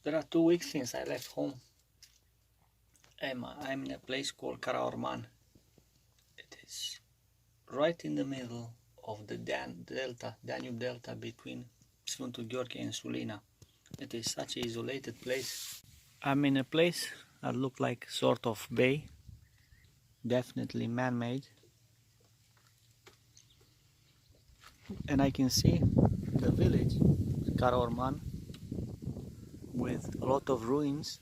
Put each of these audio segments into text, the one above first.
There are 2 weeks since I left home. I'm in a place called Caraorman. It is right in the middle of the Danube Delta between Sfântul Gheorghe and Sulina. It is such an isolated place. I'm in a place that looks like sort of bay, definitely man-made. And I can see the village, Caraorman, with a lot of ruins.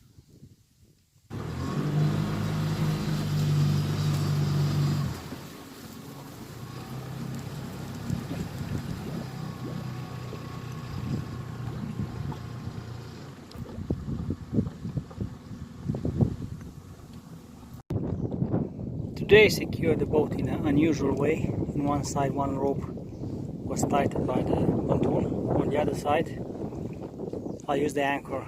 Today I secured the boat in an unusual way. On one side one rope was tightened by the pontoon. On the other side I used the anchor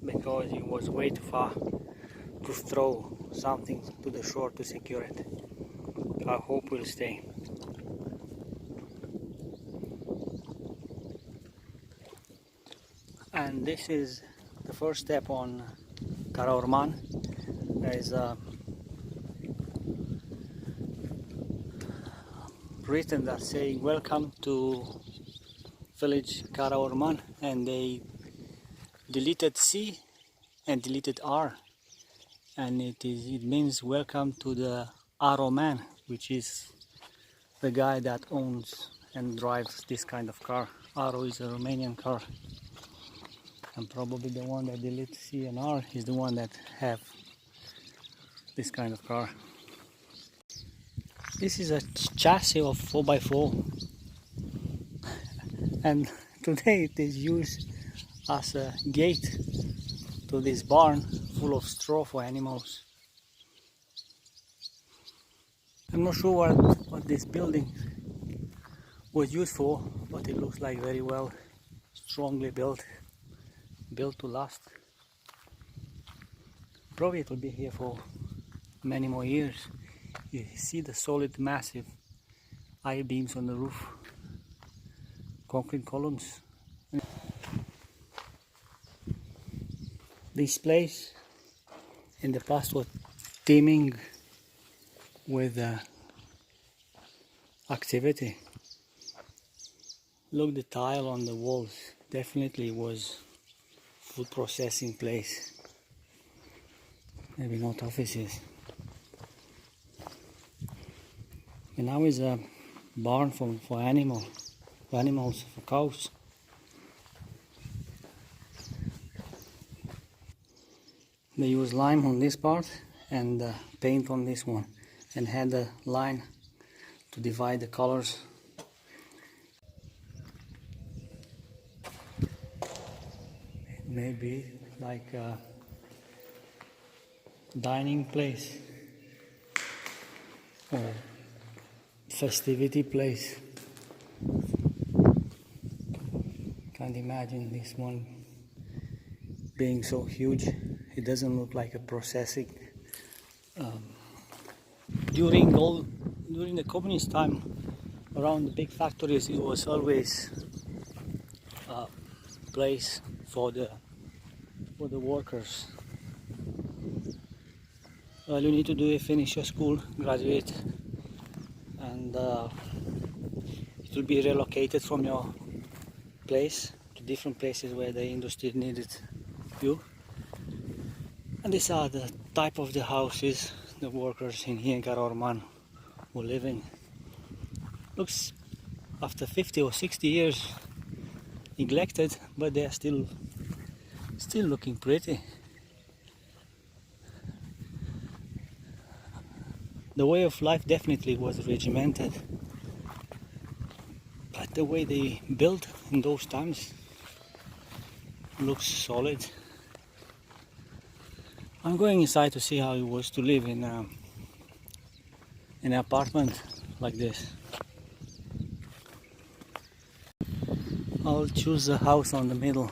because it was way too far to throw something to the shore to secure it. I hope we'll stay. And this is the first step on Caraorman. There is a written that saying welcome to village Caraorman, and they deleted C and deleted R, and it means welcome to the Caraorman, which is the guy that owns and drives this kind of car. Aro is a Romanian car, and probably the one that deleted C and R is the one that have this kind of car. This is a chassis of 4x4, and today it is used as a gate to this barn full of straw for animals. I'm not sure what this building was used for, but it looks like very well, strongly built to last. Probably it will be here for many more years. You see the solid, massive I-beams on the roof, concrete columns. This place in the past was teeming with activity. Look, the tile on the walls, definitely was food processing place. Maybe not offices. And now is a barn for animals, for cows. They use lime on this part and paint on this one, and had a line to divide the colors. Maybe like a dining place or festivity place. Can't imagine this one being so huge. It doesn't look like a processing. During the communist time, around the big factories, it was always a place for the workers. All you need to do is finish your school, graduate, and it will be relocated from your place to different places where the industry needed you. And these are the type of the houses the workers in here in Caraorman were living. Looks, after 50 or 60 years, neglected, but they are still looking pretty. The way of life definitely was regimented, but the way they built in those times looks solid. I'm going inside to see how it was to live in an apartment like this. I'll choose a house on the middle.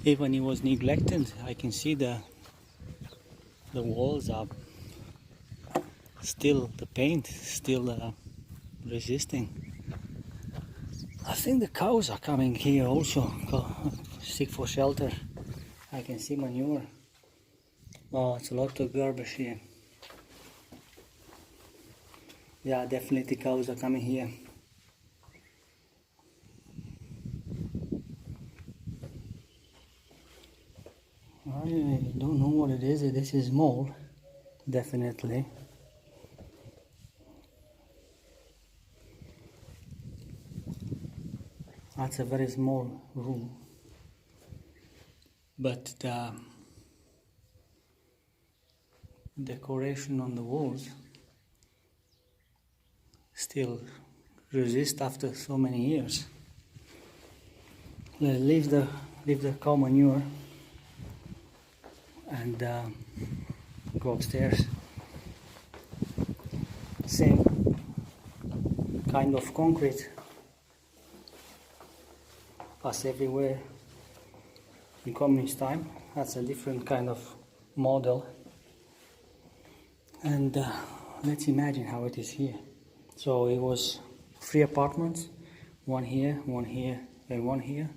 Even it was neglected, I can see the walls are still, the paint still resisting. I think the cows are coming here also, seek for shelter. I can see manure. Oh, it's a lot of garbage here. Yeah, definitely cows are coming here. I don't know what it is. This is mold, definitely. That's a very small room, but the decoration on the walls still resist after so many years. Let's leave the cow manure and go upstairs. Same kind of concrete as everywhere in communist time. That's a different kind of model. And let's imagine how it is here. So it was 3 apartments, one here, and one here.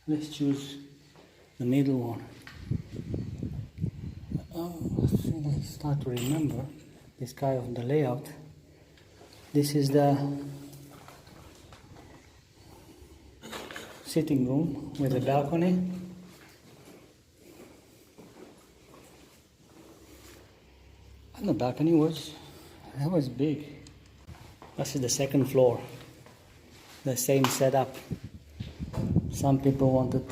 Let's choose the middle one. I think I start to remember this kind of the layout. This is the sitting room with a balcony. And the balcony was big. This is the second floor. The same setup. Some people wanted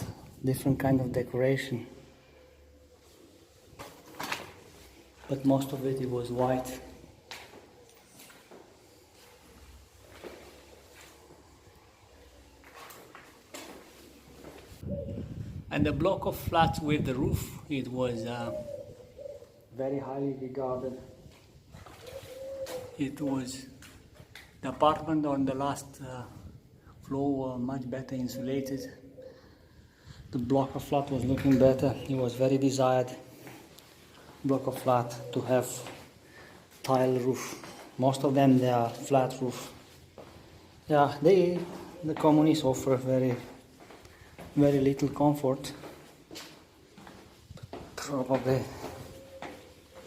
different kind of decoration, but most of it was white. And the block of flats with the roof, it was very highly regarded. It was the apartment on the last floor were much better insulated. The block of flat was looking better. It was very desired block of flat to have tile roof. Most of them they are flat roof. Yeah, the communists offer very little comfort. Probably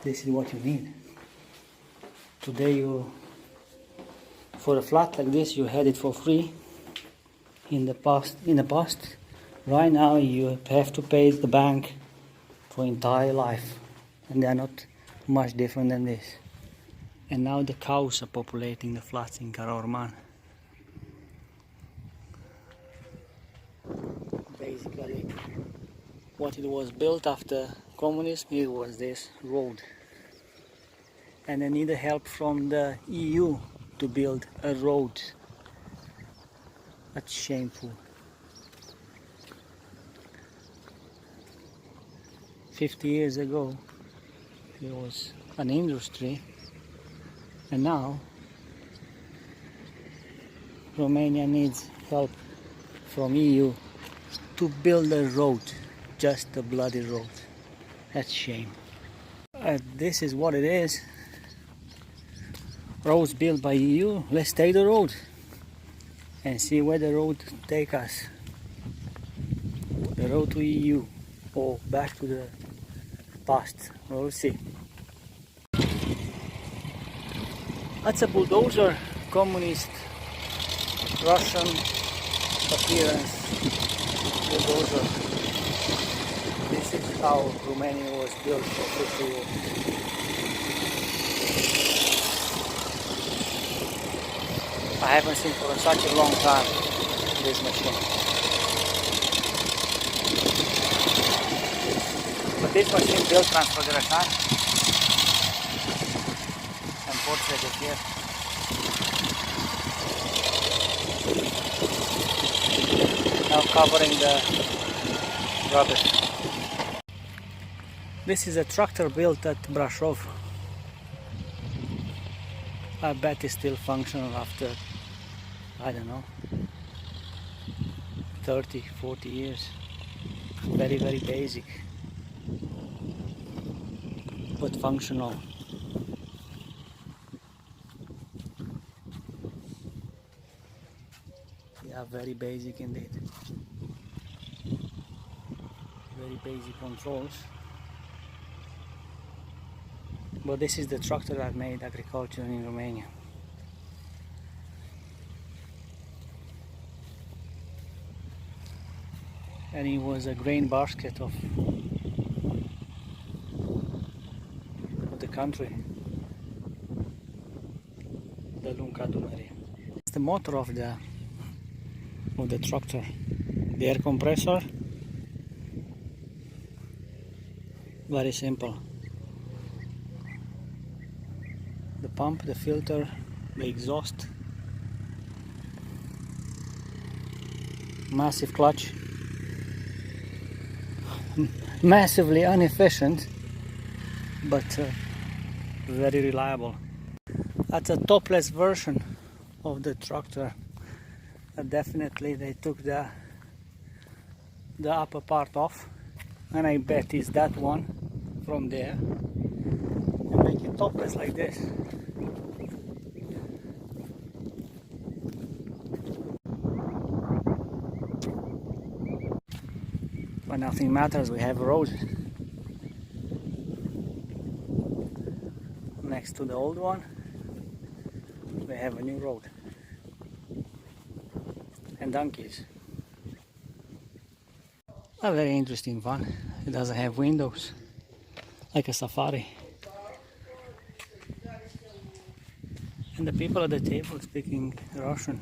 this is what you need. Today for a flat like this you had it for free. In the past, right now you have to pay the bank for entire life, and they are not much different than this. And now the cows are populating the flats in Caraorman. Basically, what it was built after communism, it was this road. And they needed help from the EU to build a road. That's shameful. 50 years ago, it was an industry, and now Romania needs help from EU to build a road, just a bloody road. That's shame. This is what it is. Roads built by EU. Let's take the road and see where the road take us. The road to EU or back to the past. We'll see. That's a bulldozer, communist Russian appearance bulldozer. This is how Romania was built for 50 years. I haven't seen for such a long time this machine. But this machine built Transfăgărășan and Porțile de Fier. Now covering the rubbish. This is a tractor built at Brașov. I bet it's still functional after, I don't know, 30, 40 years. Very basic, but functional. are very basic indeed. Very basic controls. But this is the tractor that made agriculture in Romania. And it was a grain basket of the country, the Lunca Dunării. It's the motor of the tractor. The air compressor, very simple. The pump, the filter, the exhaust, massive clutch, massively inefficient, but very reliable. That's a topless version of the tractor. Definitely they took the upper part off, and I bet it's that one from there, and make it topless like this. But nothing matters, we have a road next to the old one. We have a new road and donkeys. A very interesting one. It doesn't have windows, like a safari. And the people at the table speaking Russian.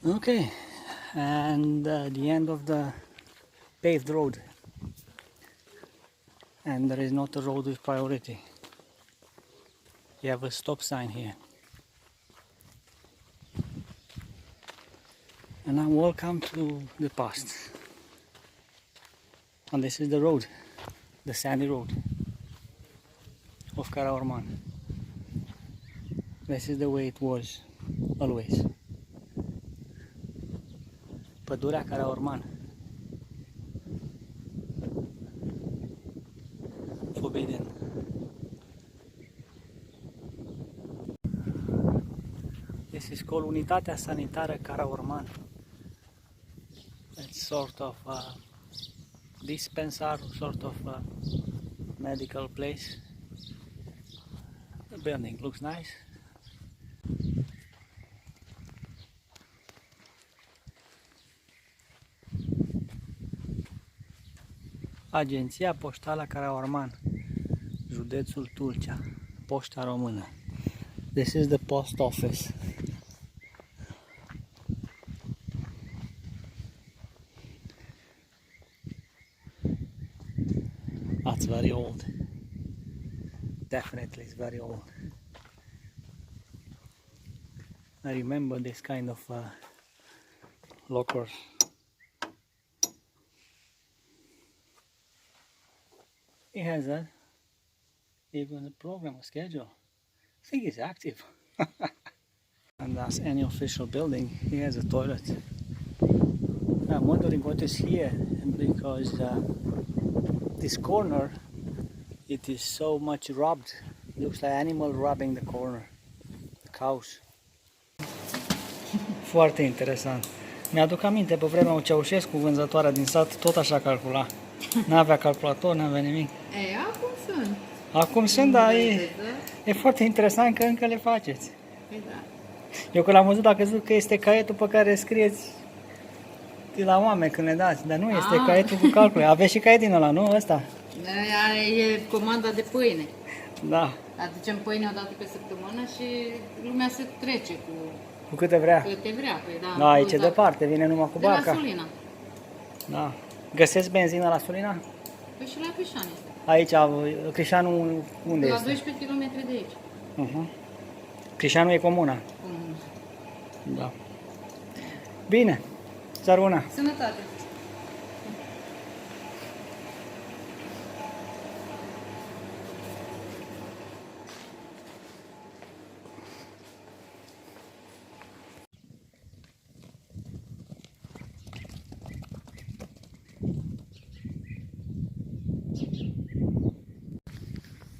Okay, and the end of the paved road. And there is not a road with priority. You have a stop sign here. And now welcome to the past. And this is the road, the sandy road of Caraorman. This is the way it was always. Pădurea Caraorman. Forbidden. This is called Unitatea Sanitară Caraorman. It's sort of a dispensar, sort of a medical place. The building looks nice. Agenția Poștală Caraorman, județul Tulcea, Poșta Română. This is the post office. That's very old. Definitely it's very old. I remember this kind of lockers. It has even a program, a schedule. I think it's active. And as any official building, it has a toilet. I'm wondering what is here, because this corner, it is so much rubbed. It looks like animal rubbing the corner. The cows. Foarte interesant. Mi-aduc aminte, pe vremea lui Ceaușescu, vânzătoarea din sat, tot așa calcula. N-avea calculator, n-avea nimic. Acum sunt. Acum sunt, dar e foarte interesant că încă le faceți. Da. Eu când l-am văzut, am crezut că este caietul pe care scrieți la oameni când le dați, dar nu, este caietul cu calcule. Aveți și caiet din ăla, nu? Ăsta? E comanda de pâine. Da. Aducem pâine o dată pe săptămână și lumea se trece cu câte vrea. Câte vrea, păi da. Da, aici e departe, vine numai cu barca. De la Sulina. Da. Găsesc benzină la Sulina? Păi și la Crișan este. Aici, Crișanul unde la este? 12 km de aici. Crișanul e comuna? Da. Bine. Țăruna. Sănătate.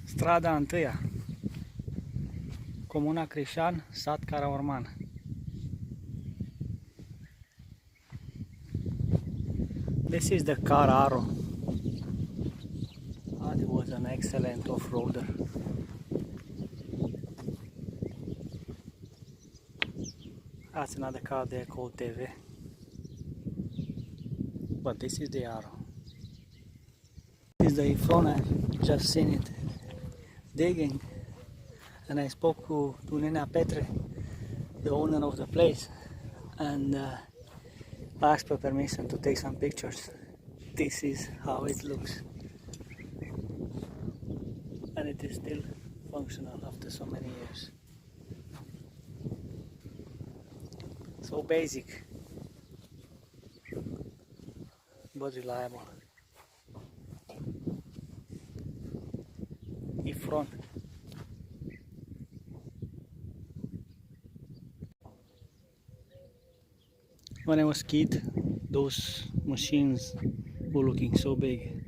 Strada întâia. Comuna Crișan, sat Caraorman. This is the Caraorman. He was an excellent off-roader. That's another car there called TV. But this is the arrow. This is the front, I've just seen it digging. And I spoke to Nena Petre, the owner of the place, and asked for permission to take some pictures. This is how it looks. And it is still functional after so many years. So basic, but reliable. In front. When I was a kid, those machines were looking so big,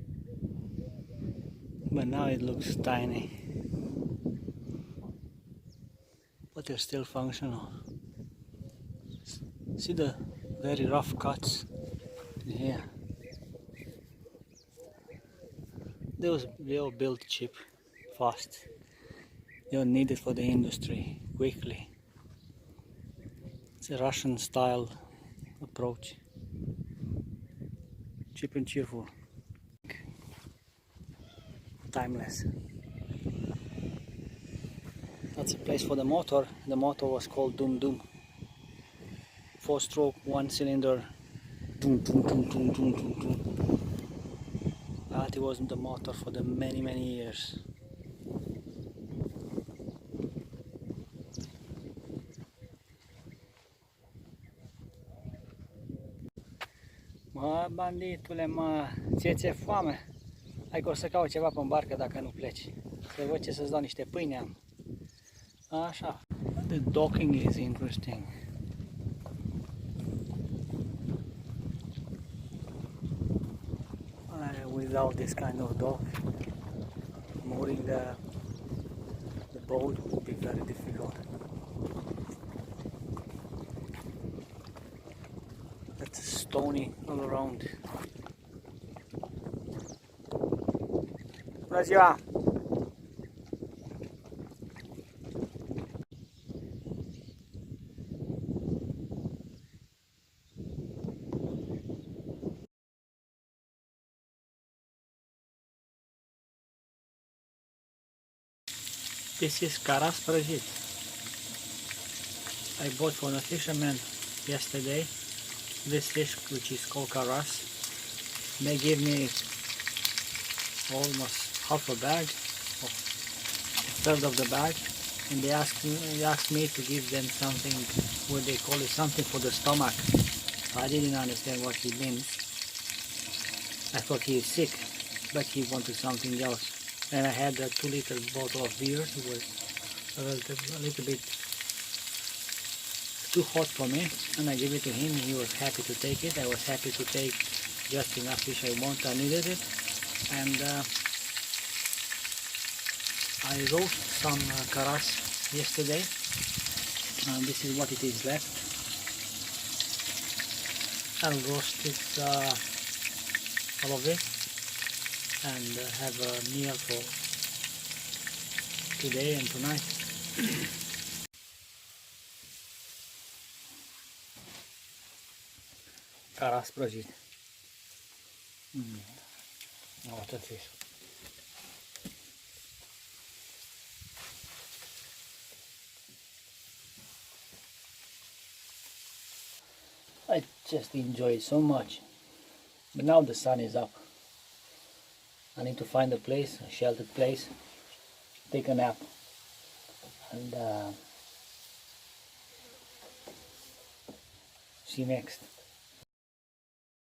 but now it looks tiny, but they're still functional. See the very rough cuts in here. They were built cheap, fast. They were needed for the industry, quickly. It's a Russian style approach. Cheap and cheerful. Timeless. That's a place for the motor. The motor was called Doom Doom. 4-stroke, 1-cylinder. Doom Doom Doom Doom Doom Doom Doom. That was the motor for the many years. Mă, banditule, mă, ție foame? Hai că o să caut ceva pe barcă dacă nu pleci. Să văd ce să-ți dau, niște pâine am. Așa. The docking is interesting. Without this kind of dock, mooring the boat would be very difficult. It's stony all around. Bună ziua! This is caras prăjit. I bought from a fisherman yesterday this fish, which is called caras. They gave me almost half a bag, or a third of the bag, and they asked me to give them something, what they call it, something for the stomach. I didn't understand what he means. I thought he is sick, but he wanted something else. And I had a 2-liter bottle of beer. It was a little bit too hot for me, and I gave it to him. He was happy to take it. I was happy to take just enough fish I needed it. And I roasted some caras yesterday. This is what it is left. I'll roast it, all of it, and have a meal for today and tonight. Caras prăjit. What a fish. I just enjoy it so much. But now the sun is up. I need to find a place, a sheltered place, take a nap, and see you next.